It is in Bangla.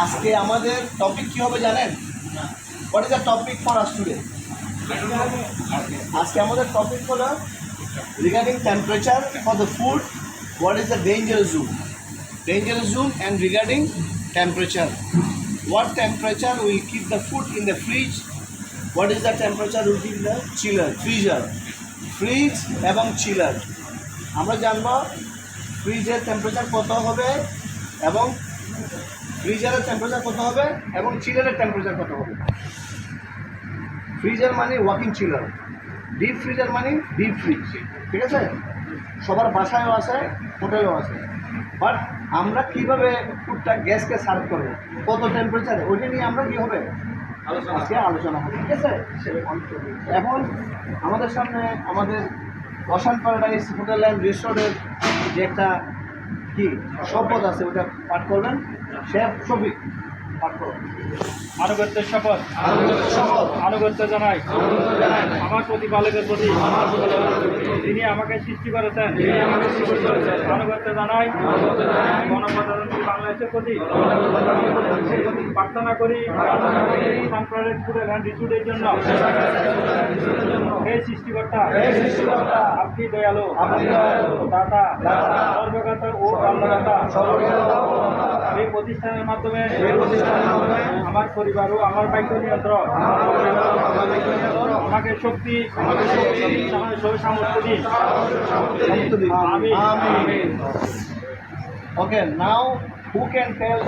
আজকে আমাদের টপিক কি হবে জানেন? What is the topic for us today? আজকে আমাদের টপিক হলো regarding temperature for the food, what is the dangerous zone and regarding temperature. What temperature will keep the food in the fridge? What is the temperature will keep the chiller, freezer? Fridge এবং চিলার আমরা জানবো ফ্রিজের টেম্পারেচার কত হবে এবং ফ্রিজারের টেম্পারেচার কত হবে এবং চিলারের টেম্পারেচার কত হবে। ফ্রিজার মানে ওয়াকিং চিলার, ডিপ ফ্রিজার মানে ডিপ ফ্রিজ, ঠিক আছে? সবার বাসায়ও আছে, হোটেলেও আছে। বাট আমরা কীভাবে ফুডটা গ্যাসকে সার্ভ করবো, কত টেম্পারেচারে, ওইটা নিয়ে আমরা কী হবে আজকে আলোচনা হবে, ঠিক আছে? এখন আমাদের সামনে আমাদের ওশান প্যারাডাইস হোটেল অ্যান্ড রেস্টুরেন্টের যে একটা কি শপথ আছে, ওটা পাঠ করবেন। শেফ শফিক পাঠ করবেন। আনুগত্যের শপথ আনুগত্য জানাই আমার প্রতিপালকের প্রতি, তিনি আমাকে সৃষ্টি করেছেন। আনুগত্য জানাই গণপ্রজাতন্ত্রী বাংলাদেশের প্রতি। প্রার্থনা করি সাম্প্রদায়িক ফুডের অ্যান্ড রিসুডের জন্য। হে সৃষ্টিকর্তা, আপনি দয়ালু, দাতা, সর্বজ্ঞতা ও কর্মদাতা। এই প্রতিষ্ঠানের মাধ্যমে আমার পরিবার ও আমার বাক্য নিয়ন্ত্রণ আমাকে শক্তি সামর্থ্য দিন। Okay, now who can tell the